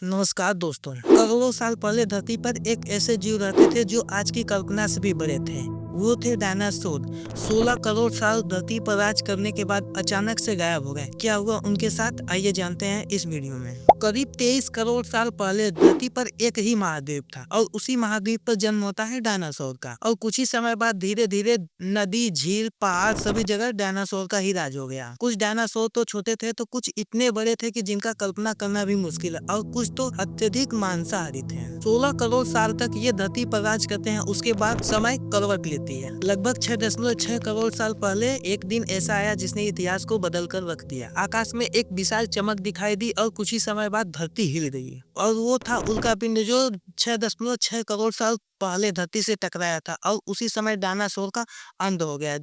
नमस्कार दोस्तों। करोड़ों साल पहले धरती पर एक ऐसे जीव रहते थे जो आज की कल्पना से भी बड़े थे। वो थे डायनासोर। 16 करोड़ साल धरती पर राज करने के बाद अचानक से गायब हो गए। क्या हुआ उनके साथ, आइए जानते हैं इस वीडियो में। करीब 23 करोड़ साल पहले धरती पर एक ही महाद्वीप था और उसी महाद्वीप पर जन्म होता है डायनासोर का। और कुछ ही समय बाद धीरे धीरे नदी, झील, पहाड़ सभी जगह डायनासोर का ही राज हो गया। कुछ डायनासोर तो छोटे थे तो कुछ इतने बड़े थे कि जिनका कल्पना करना भी मुश्किल है, और कुछ तो अत्यधिक मांसाहारी थे। 16 करोड़ साल तक ये धरती पर राज करते हैं। उसके बाद समय करवट लेती है। लगभग 6.6 करोड़ साल पहले एक दिन ऐसा आया जिसने इतिहास को बदल कर रख दिया। आकाश में एक विशाल चमक दिखाई दी और कुछ ही समय बाद धरती हिल गई। और वो था उल्का पिंड जो 6.6 करोड़ साल पहले धरती से टकराया था, और उसी समय डायनासोर का अंत हो गया।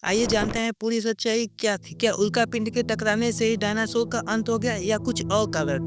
आइए जानते हैं पूरी सच्चाई क्या थी। क्या उल्का पिंड के टकराने से ही डायनासोर का अंत हो गया या कुछ और कारण?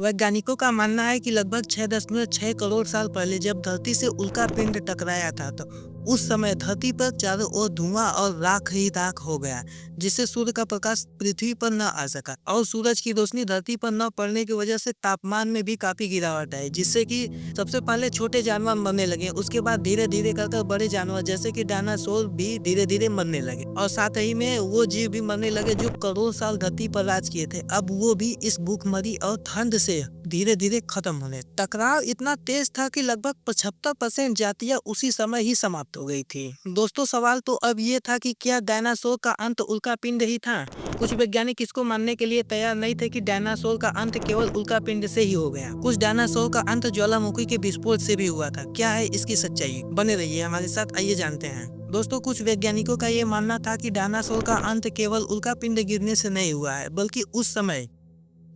वैज्ञानिकों का मानना है कि लगभग 6.6 करोड़ साल पहले जब धरती से उल्का पिंड टकराया था तो उस समय धरती पर चारों ओर धुआं और राख ही राख हो गया, जिससे सूर्य का प्रकाश पृथ्वी पर न आ सका और सूरज की रोशनी धरती पर न पड़ने की वजह से तापमान में भी काफी गिरावट आई, जिससे कि सबसे पहले छोटे जानवर मरने लगे। उसके बाद धीरे धीरे कर बड़े जानवर जैसे कि डायनासोर भी धीरे धीरे मरने लगे, और साथ ही में वो जीव भी मरने लगे जो करोड़ साल धरती पर राज किए थे। अब वो भी इस भूखमरी और ठंड से धीरे धीरे खत्म होने। टकराव इतना तेज था कि लगभग 75% जातियां उसी समय ही समाप्त हो गई थी। दोस्तों, सवाल तो अब ये था कि क्या डायनासोर का अंत उल्का पिंड ही था? कुछ वैज्ञानिक इसको मानने के लिए तैयार नहीं थे कि डायनासोर का अंत केवल उल्का पिंड से ही हो गया। कुछ डायनासोर का अंत ज्वालामुखी के विस्फोट से भी हुआ था। क्या है इसकी सच्चाई? बने रहिए हमारे साथ, आइए जानते हैं। दोस्तों, कुछ वैज्ञानिकों का ये मानना था कि डायनासोर का अंत केवल उल्का पिंड गिरने से नहीं हुआ है, बल्कि उस समय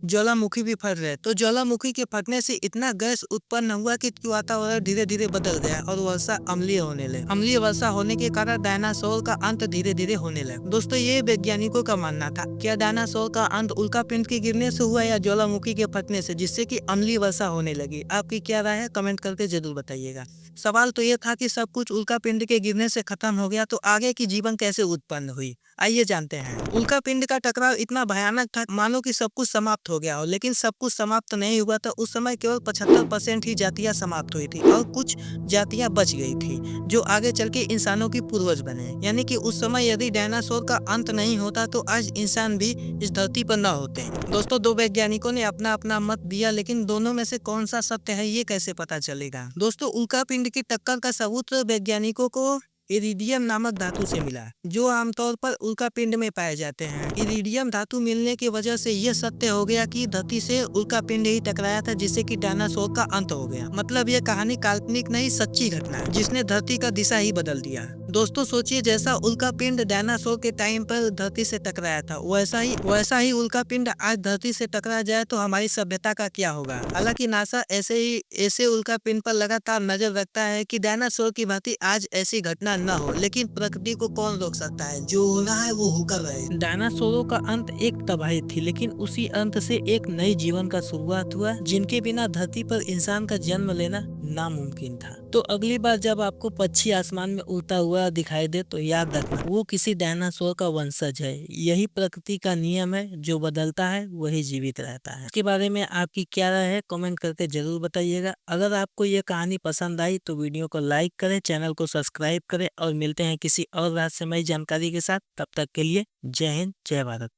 ज्वालामुखी भी फट रहे। तो ज्वालामुखी के फटने से इतना गैस उत्पन्न हुआ कि वातावरण धीरे धीरे बदल गया और वर्षा अम्लीय होने लगी। अम्लीय वर्षा होने के कारण डायनासोर का अंत धीरे धीरे होने लगा। दोस्तों, ये वैज्ञानिकों का मानना था। क्या डायनासोर का अंत उल्का पिंड के गिरने से हुआ या ज्वालामुखी के फटने से, जिससे कि अम्लीय वर्षा होने लगी? आपकी क्या राय है, कमेंट करके जरूर बताइएगा। सवाल तो ये था कि सब कुछ उल्का पिंड के गिरने से खत्म हो गया, तो आगे की जीवन कैसे उत्पन्न हुई? आइए जानते हैं। उल्का पिंड का टकराव इतना भयानक था मानो कि सब कुछ समाप्त हो गया हो, लेकिन सब कुछ समाप्त नहीं हुआ था। उस समय केवल 75% ही जातियां समाप्त हुई थी और कुछ जातियां बच गई थी जो आगे चल के इंसानों की पूर्वज बने। यानी कि उस समय यदि डायनासोर का अंत नहीं होता तो आज इंसान भी इस धरती पर न होते। दोस्तों, दो वैज्ञानिकों ने अपना अपना मत दिया, लेकिन दोनों में से कौन सा सत्य है ये कैसे पता चलेगा? दोस्तों, उल्का पिंड की टक्कर का सबूत वैज्ञानिकों को इरिडियम नामक धातु से मिला, जो आमतौर पर उल्का पिंड में पाए जाते हैं। इरिडियम धातु मिलने की वजह से यह सत्य हो गया कि धरती से उल्का पिंड ही टकराया था, जिससे कि डायनासोर का अंत हो गया। मतलब यह कहानी काल्पनिक नहीं, सच्ची घटना है जिसने धरती का दिशा ही बदल दिया। दोस्तों, सोचिए, जैसा उल्का पिंड डायनासोर के टाइम पर धरती से टकराया था, वैसा ही उल्का पिंड आज धरती से टकरा जाए तो हमारी सभ्यता का क्या होगा? हालांकि नासा ऐसे उल्का पिंड पर लगातार नजर रखता है कि डायनासोर की भांति आज ऐसी घटना न हो, लेकिन प्रकृति को कौन रोक सकता है? जो होना है वो होकर रहे। डायनासोरों का अंत एक तबाही थी, लेकिन उसी अंत से एक नई जीवन का शुरुआत हुआ, जिनके बिना धरती पर इंसान का जन्म लेना नामुमकिन था। तो अगली बार जब आपको पक्षी आसमान में उड़ता हुआ दिखाई दे तो याद रखना वो किसी डायनासोर का वंशज है। यही प्रकृति का नियम है, जो बदलता है वही जीवित रहता है। इसके बारे में आपकी क्या राय है, कमेंट करके जरूर बताइएगा। अगर आपको ये कहानी पसंद आई तो वीडियो को लाइक करें, चैनल को सब्सक्राइब करें, और मिलते हैं किसी और रहस्यमय जानकारी के साथ। तब तक के लिए जय हिंद, जय भारत।